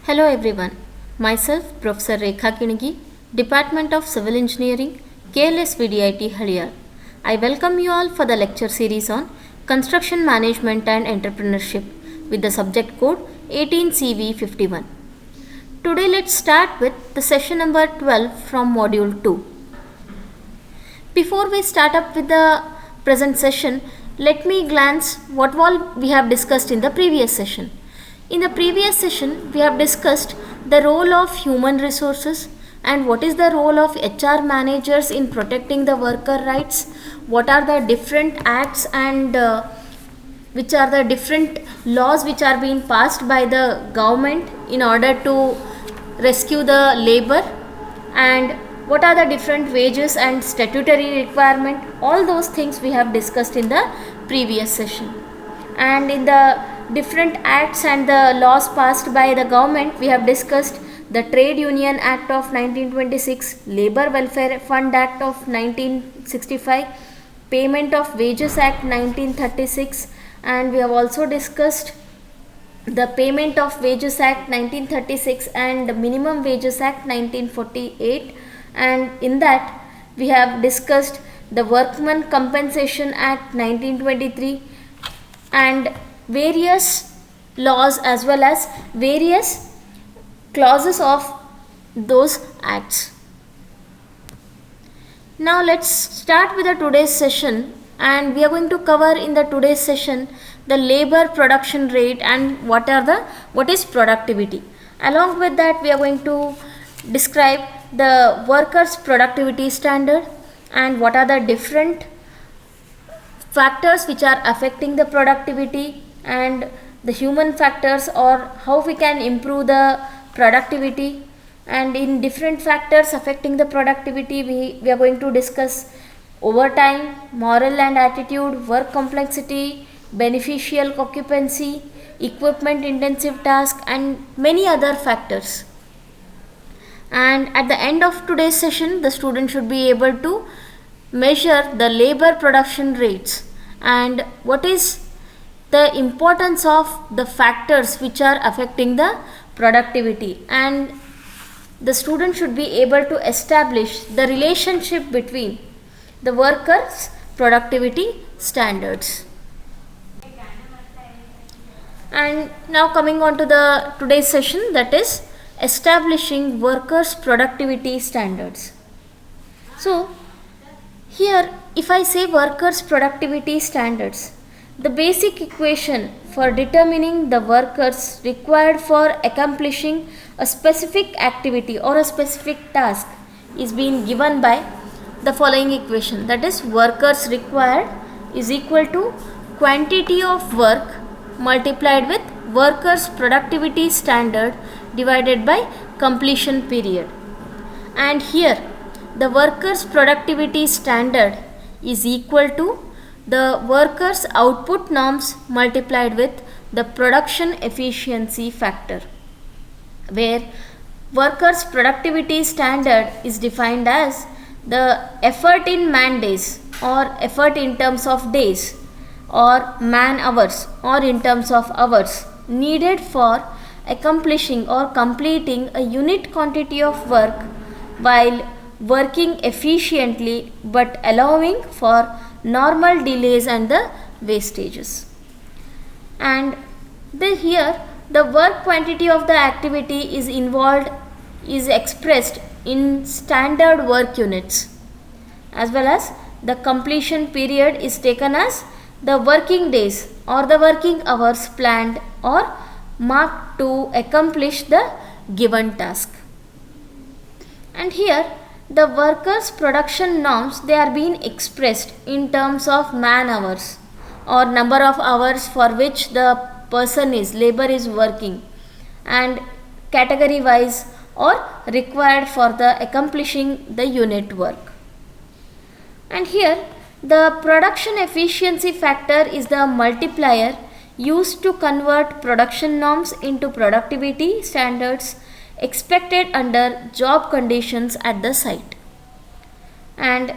Hello everyone, myself Professor Rekha Kinigi, Department of Civil Engineering, KLS VDIT Haliyar. I welcome you all for the lecture series on Construction Management and Entrepreneurship with the subject code 18CV51. Today let's start with the session number 12 from module 2. Before we start up with the present session, let me glance what all we have discussed in the previous session. In the previous session, we have discussed the role of human resources and what is the role of HR managers in protecting the worker rights, what are the different acts and which are the different laws which are being passed by the government in order to rescue the labor, and what are the different wages and statutory requirement. All those things we have discussed in the previous session. And in the different acts and the laws passed by the government, we have discussed the Trade Union Act of 1926, Labor Welfare Fund Act of 1965, Payment of Wages Act 1936, and we have also discussed the Payment of Wages Act 1936 and Minimum Wages Act 1948, and in that we have discussed the Workmen Compensation Act 1923 and various laws as well as various clauses of those acts. Now let's start with the today's session, and we are going to cover in the today's session the labor production rate and what is productivity. Along with that, we are going to describe the workers' productivity standard and what are the different factors which are affecting the productivity and the human factors, or how we can improve the productivity. And in different factors affecting the productivity, we are going to discuss overtime, moral and attitude, work complexity, beneficial occupancy, equipment intensive task, and many other factors. And at the end of today's session, the student should be able to measure the labor production rates and what is the importance of the factors which are affecting the productivity, and the student should be able to establish the relationship between the workers' productivity standards. And now coming on to the today's session, that is establishing workers' productivity standards. So here, if I say workers' productivity standards, the basic equation for determining the workers required for accomplishing a specific activity or a specific task is being given by the following equation, that is workers required is equal to quantity of work multiplied with workers' productivity standard divided by completion period. And here the workers' productivity standard is equal to the workers' output norms multiplied with the production efficiency factor, where workers' productivity standard is defined as the effort in man days or effort in terms of days or man hours or in terms of hours needed for accomplishing or completing a unit quantity of work while working efficiently but allowing for normal delays and the wastages. And here the work quantity of the activity is involved is expressed in standard work units, as well as the completion period is taken as the working days or the working hours planned or marked to accomplish the given task. And here the workers' production norms, they are being expressed in terms of man hours or number of hours for which the labor is working, and category wise or required for the accomplishing the unit work. And here the production efficiency factor is the multiplier used to convert production norms into productivity standards expected under job conditions at the site. And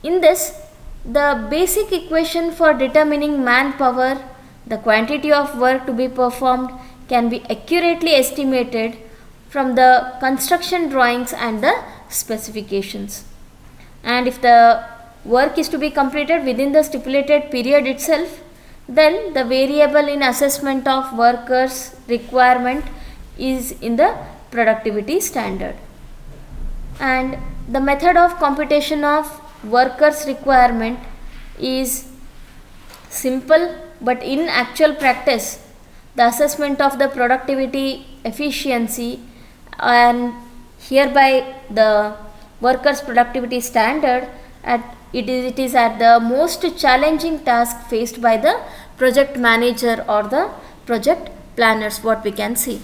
in this, the basic equation for determining manpower, the quantity of work to be performed, can be accurately estimated from the construction drawings and the specifications. And if the work is to be completed within the stipulated period itself, then the variable in assessment of workers' requirement is in the productivity standard. And the method of computation of workers' requirement is simple, but in actual practice the assessment of the productivity efficiency and hereby the workers' productivity standard it is at the most challenging task faced by the project manager or the project planners, what we can see.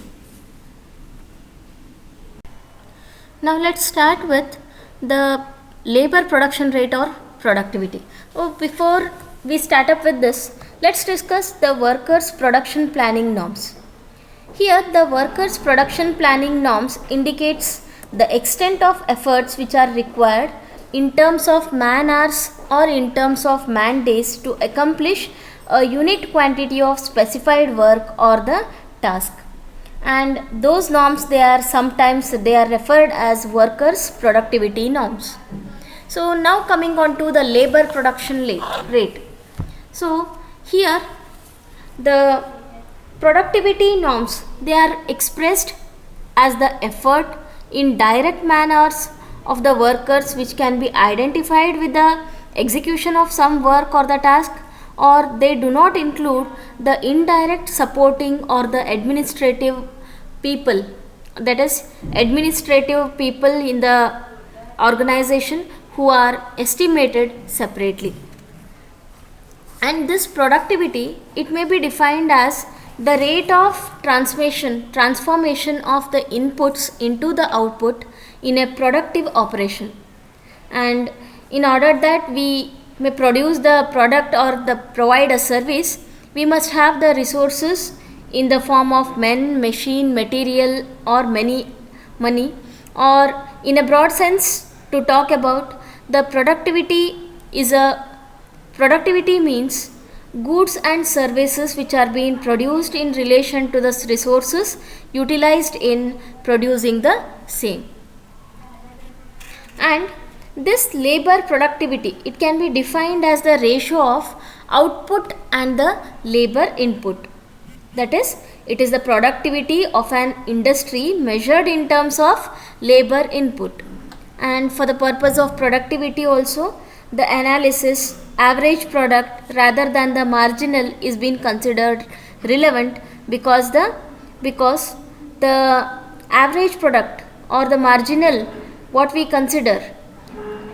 Now let's start with the labor production rate or productivity. Before we start up with this, let's discuss the workers' production planning norms. Here the workers' production planning norms indicates the extent of efforts which are required in terms of man hours or in terms of man days to accomplish a unit quantity of specified work or the task. And those norms they are referred as workers' productivity norms. So now coming on to the labor production rate. So here the productivity norms they are expressed as the effort in direct man hours of the workers which can be identified with the execution of some work or the task, or they do not include the indirect supporting or the administrative people, that is administrative people in the organization who are estimated separately. And this productivity it may be defined as the rate of transformation of the inputs into the output in a productive operation. And in order that we may produce the product or the provide a service, we must have the resources in the form of men, machine, material or money, or in a broad sense to talk about the productivity means goods and services which are being produced in relation to the resources utilized in producing the same. And this labor productivity it can be defined as the ratio of output and the labor input. That is, it is the productivity of an industry measured in terms of labor input. And for the purpose of productivity also, the analysis average product rather than the marginal is being considered relevant because the average product or the marginal what we consider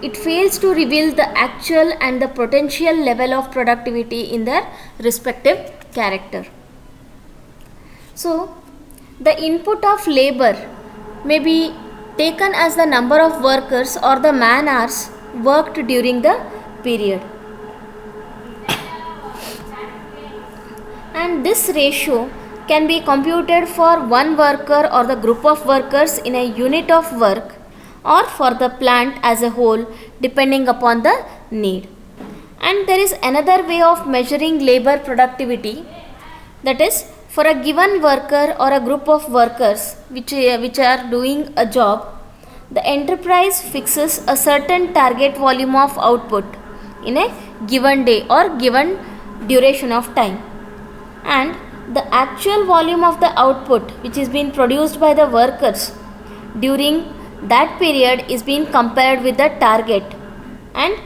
it fails to reveal the actual and the potential level of productivity in their respective character. So the input of labor may be taken as the number of workers or the man hours worked during the period. And this ratio can be computed for one worker or the group of workers in a unit of work or for the plant as a whole depending upon the need. And there is another way of measuring labor productivity, that is, for a given worker or a group of workers which are doing a job, the enterprise fixes a certain target volume of output in a given day or given duration of time, and the actual volume of the output which is being produced by the workers during that period is being compared with the target. And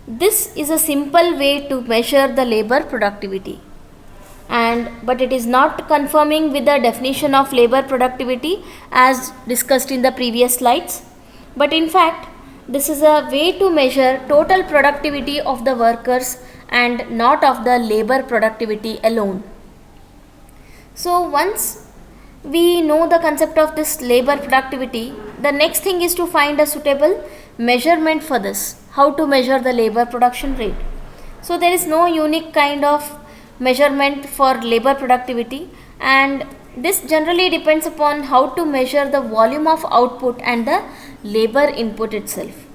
this is a simple way to measure the labor productivity, but it is not conforming with the definition of labor productivity as discussed in the previous slides, but in fact this is a way to measure total productivity of the workers and not of the labor productivity alone. So once we know the concept of this labor productivity, the next thing is to find a suitable measurement for this. How to measure the labor production rate? So there is no unique kind of measurement for labor productivity, and this generally depends upon how to measure the volume of output and the labor input itself.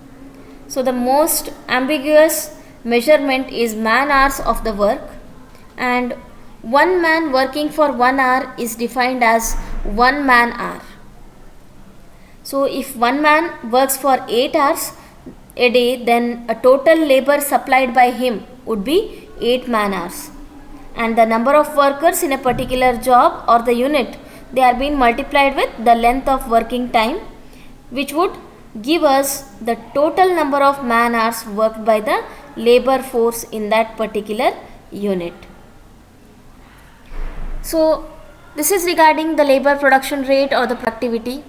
So the most ambiguous measurement is man hours of the work, and one man working for 1 hour is defined as 1 man hour. So if one man works for 8 hours a day, then a total labor supplied by him would be 8 man hours. And the number of workers in a particular job or the unit, they are being multiplied with the length of working time, which would give us the total number of man hours worked by the labor force in that particular unit. So this is regarding the labor production rate or the productivity.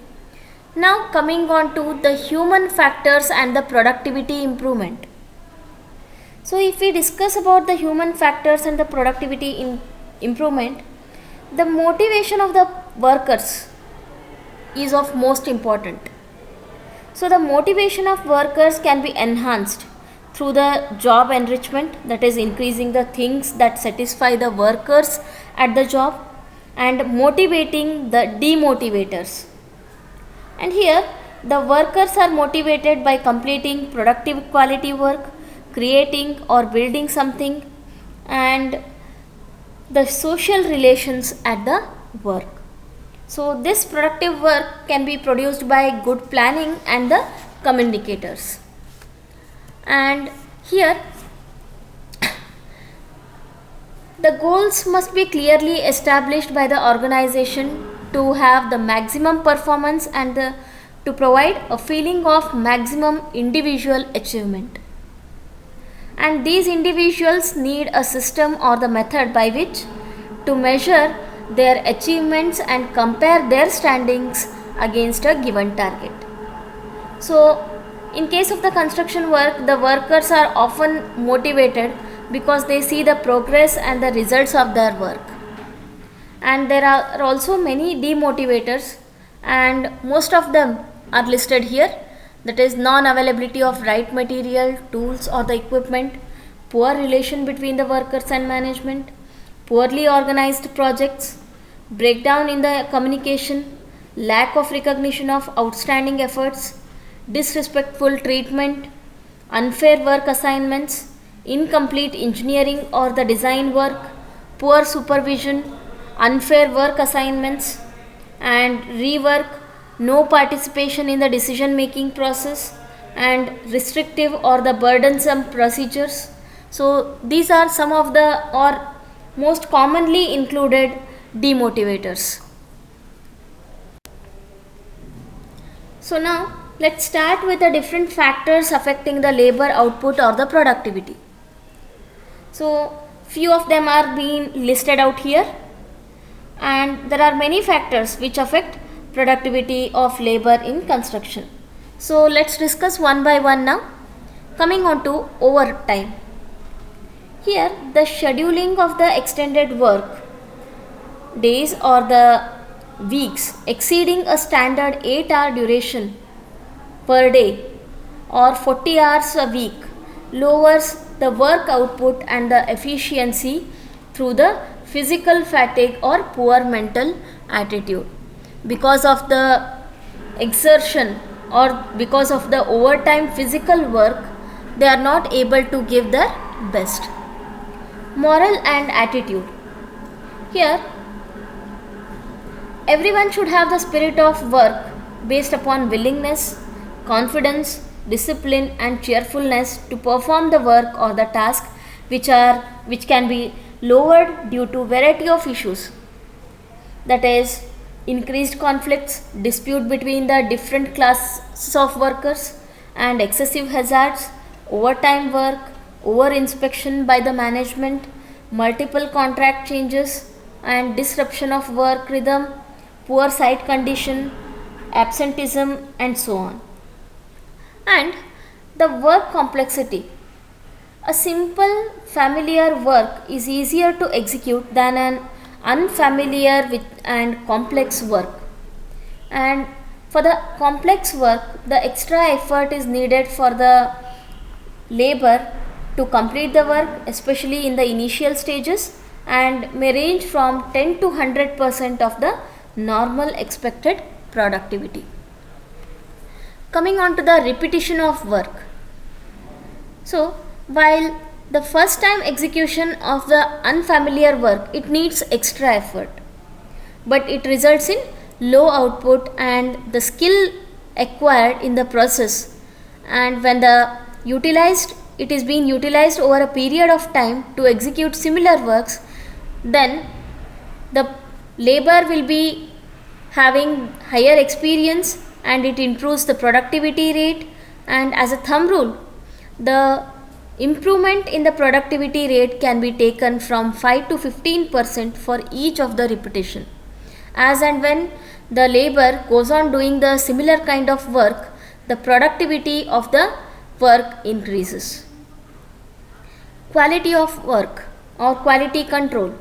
Now coming on to the human factors and the productivity improvement. So if we discuss about the human factors and the productivity improvement, the motivation of the workers is of most important. So the motivation of workers can be enhanced through the job enrichment, that is increasing the things that satisfy the workers at the job, and motivating the demotivators. And here the workers are motivated by completing productive quality work, creating or building something, and the social relations at the work. So this productive work can be produced by good planning and the communicators. And here the goals must be clearly established by the organization to have the maximum performance and to provide a feeling of maximum individual achievement. And these individuals need a system or the method by which to measure their achievements and compare their standings against a given target. So in case of the construction work, the workers are often motivated because they see the progress and the results of their work. And there are also many demotivators, and most of them are listed here. That is non-availability of right material, tools or the equipment, poor relation between the workers and management, poorly organized projects, breakdown in the communication, lack of recognition of outstanding efforts, disrespectful treatment, unfair work assignments, incomplete engineering or the design work, poor supervision, unfair work assignments, and rework, no participation in the decision making process, and restrictive or the burdensome procedures. So these are some of the or most commonly included demotivators. So now let's start with the different factors affecting the labor output or the productivity. So few of them are being listed out here, and there are many factors which affect productivity of labor in construction. So let's discuss one by one now. Coming on to overtime. Here the scheduling of the extended work days or the weeks exceeding a standard 8-hour duration per day or 40 hours a week lowers the work output and the efficiency through the physical fatigue or poor mental attitude. Because of the exertion or because of the overtime physical work, they are not able to give their best. Moral and attitude. Here everyone should have the spirit of work based upon willingness, confidence, discipline and cheerfulness to perform the work or the task which can be lowered due to variety of issues, that is increased conflicts, dispute between the different classes of workers, and excessive hazards, overtime work, over inspection by the management, multiple contract changes and disruption of work rhythm, poor site condition, absenteeism and so on. And the work complexity. A simple familiar work is easier to execute than an unfamiliar with and complex work. And for the complex work, the extra effort is needed for the labor to complete the work, especially in the initial stages, and may range from 10 to 100% of the normal expected productivity. Coming on to the repetition of work. So while The first time execution of the unfamiliar work, it needs extra effort, but it results in low output and the skill acquired in the process, and when the utilized it is being utilized over a period of time to execute similar works, then the labor will be having higher experience and it improves the productivity rate. And as a thumb rule, the improvement in the productivity rate can be taken from 5 to 15% for each of the repetition. As and when the labor goes on doing the similar kind of work, the productivity of the work increases. Quality of work or quality control.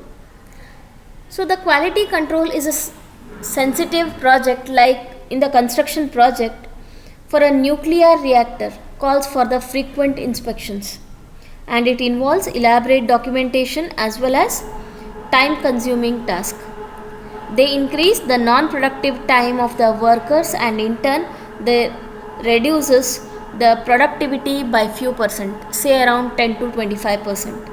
So the quality control is a sensitive project, like in the construction project for a nuclear reactor, calls for the frequent inspections, and it involves elaborate documentation as well as time consuming tasks. They increase the non-productive time of the workers and in turn they reduces the productivity by few percent, say around 10 to 25%.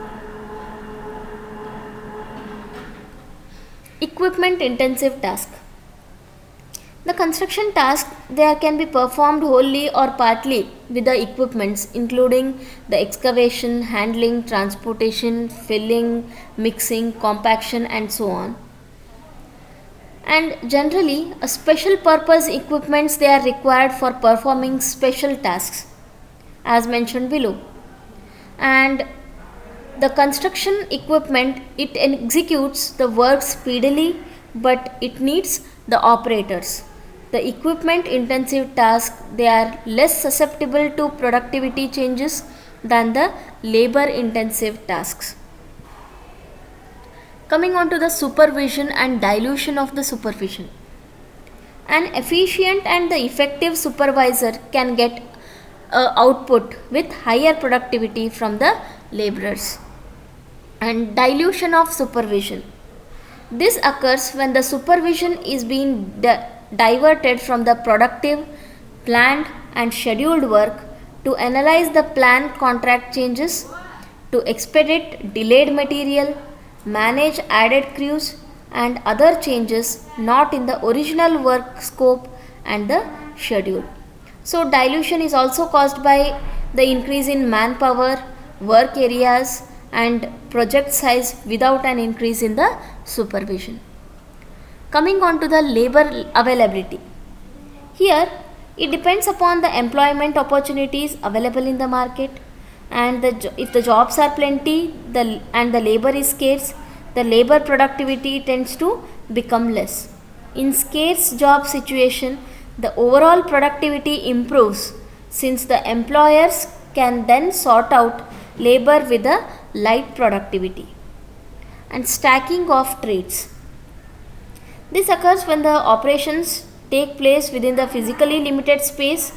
Equipment intensive task. The construction task there can be performed wholly or partly with the equipments including the excavation, handling, transportation, filling, mixing, compaction and so on. And generally a special purpose equipments they are required for performing special tasks as mentioned below. And the construction equipment it executes the work speedily, but it needs the operators. The equipment intensive tasks they are less susceptible to productivity changes than the labor intensive tasks. Coming on to the supervision and dilution of the supervision. An efficient and the effective supervisor can get output with higher productivity from the laborers. And dilution of supervision. This occurs when the supervision is being diverted from the productive, planned and scheduled work to analyze the planned contract changes, to expedite delayed material, manage added crews and other changes not in the original work scope and the schedule. So dilution is also caused by the increase in manpower, work areas and project size without an increase in the supervision. Coming on to the labor availability. Here it depends upon the employment opportunities available in the market, and if the jobs are plenty and the labor is scarce, the labor productivity tends to become less. In scarce job situation, the overall productivity improves since the employers can then sort out labor with a light productivity. And stacking of trades. This occurs when the operations take place within the physically limited space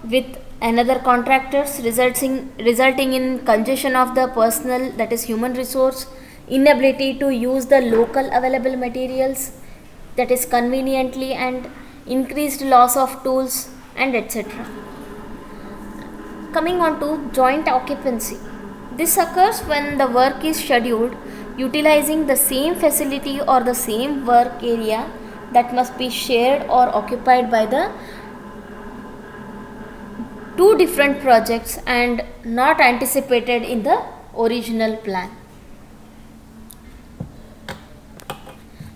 with another contractors, resulting in congestion of the personnel, that is human resource, inability to use the local available materials, that is conveniently, and increased loss of tools and etc. Coming on to joint occupancy. This occurs when the work is scheduled utilizing the same facility or the same work area that must be shared or occupied by the two different projects and not anticipated in the original plan.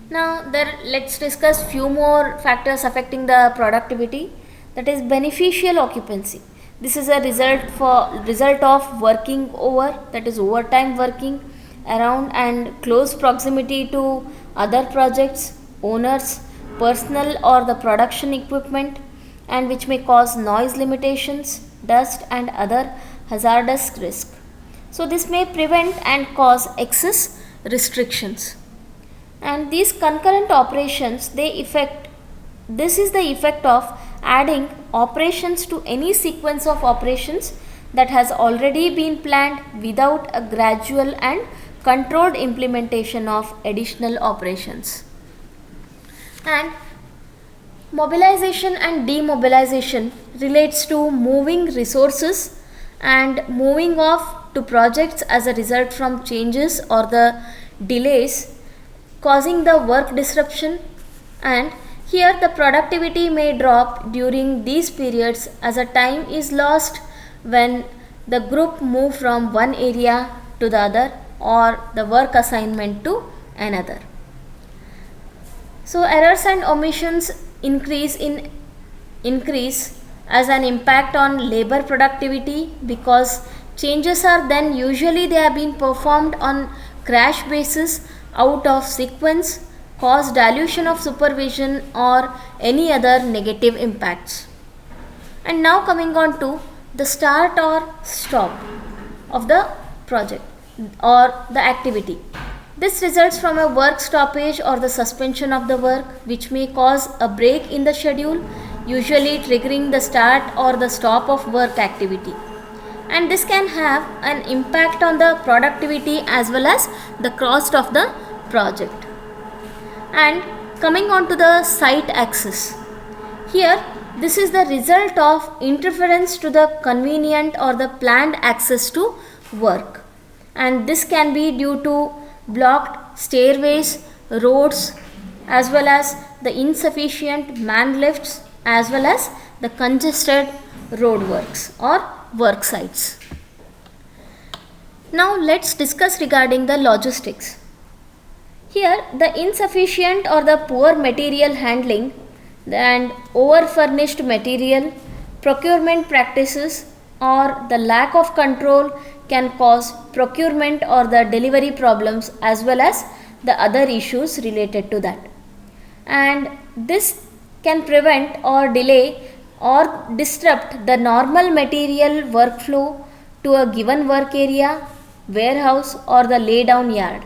Now let's discuss few more factors affecting the productivity, that is beneficial occupancy. This is a result of working over, that is overtime working around and close proximity to other projects, owners, personnel or the production equipment, and which may cause noise limitations, dust and other hazardous risk. So this may prevent and cause excess restrictions. And these concurrent operations this is the effect of adding operations to any sequence of operations that has already been planned without a gradual and controlled implementation of additional operations. And mobilization and demobilization relates to moving resources and moving of to projects as a result from changes or the delays causing the work disruption, and here the productivity may drop during these periods as a time is lost when the group move from one area to the other or the work assignment to another. So errors and omissions increase as an impact on labor productivity because changes are then usually they have been performed on crash basis, out of sequence, cause dilution of supervision or any other negative impacts. And now coming on to the start or stop of the project or the activity. This results from a work stoppage or the suspension of the work, which may cause a break in the schedule, usually triggering the start or the stop of work activity. And this can have an impact on the productivity as well as the cost of the project. And coming on to the site access. Here, this is the result of interference to the convenient or the planned access to work. And this can be due to blocked stairways, roads, as well as the insufficient man lifts, as well as the congested roadworks or work sites. Now let's discuss regarding the logistics. Here the insufficient or the poor material handling and over furnished material, procurement practices or the lack of control can cause procurement or the delivery problems as well as the other issues related to that. And this can prevent or delay or disrupt the normal material workflow to a given work area, warehouse or the laydown yard.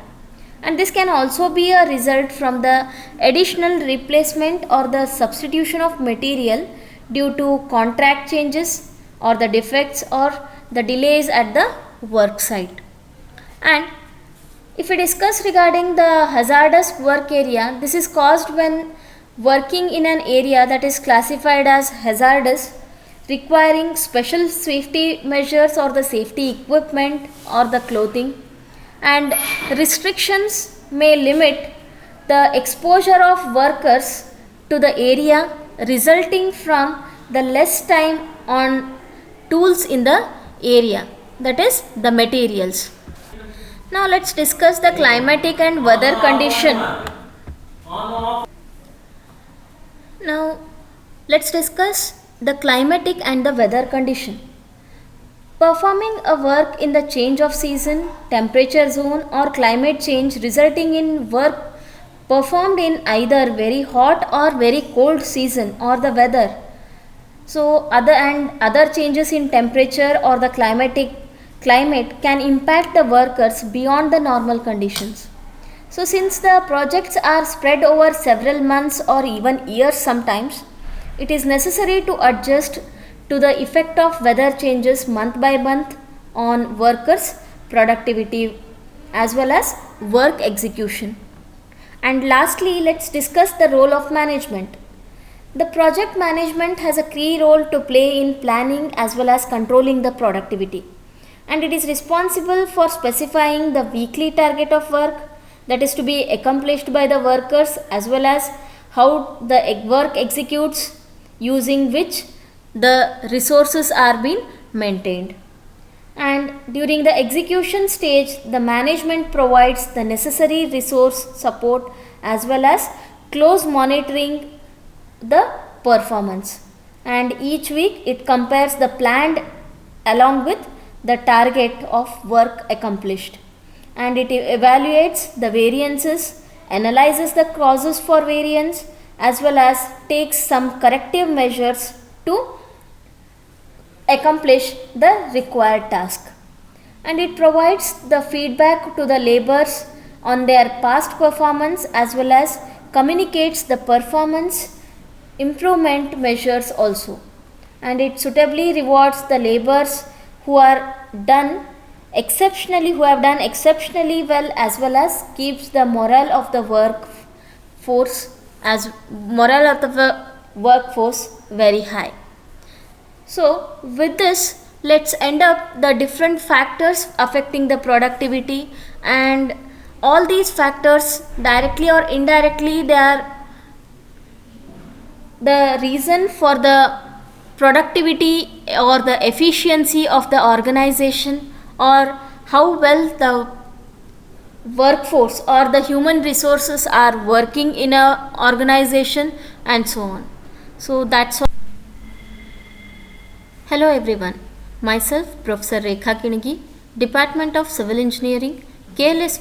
And this can also be a result from the additional replacement or the substitution of material due to contract changes or the defects or the delays at the work site. And if we discuss regarding the hazardous work area, this is caused when working in an area that is classified as hazardous, requiring special safety measures or the safety equipment or the clothing, and restrictions may limit the exposure of workers to the area, resulting from the less time on tools in the area, that is the materials. Now let's discuss the climatic and weather condition. Now let's discuss the climatic and the weather condition. Performing a work in the change of season, temperature zone or climate change resulting in work performed in either very hot or very cold season or the weather. So other changes in temperature or the climate can impact the workers beyond the normal conditions. So since the projects are spread over several months or even years sometimes, it is necessary to adjust to the effect of weather changes month by month on workers' productivity as well as work execution. And lastly, let's discuss the role of management. The project management has a key role to play in planning as well as controlling the productivity. And it is responsible for specifying the weekly target of work that is to be accomplished by the workers as well as how the work executes, using which the resources are being maintained. And during the execution stage, the management provides the necessary resource support as well as close monitoring the performance. And each week it compares the planned along with the target of work accomplished. And it evaluates the variances, analyzes the causes for variance as well as takes some corrective measures to accomplish the required task. And it provides the feedback to the laborers on their past performance as well as communicates the performance improvement measures also. And it suitably rewards the laborers who have done exceptionally well as well as keeps the morale of the workforce very high. So with this let's end up the different factors affecting the productivity, and all these factors directly or indirectly they are the reason for the productivity or the efficiency of the organization, or how well the workforce or the human resources are working in a organization, and so on. So that's all. Hello everyone, myself Professor Rekha Kinigi, Department of Civil Engineering, KLS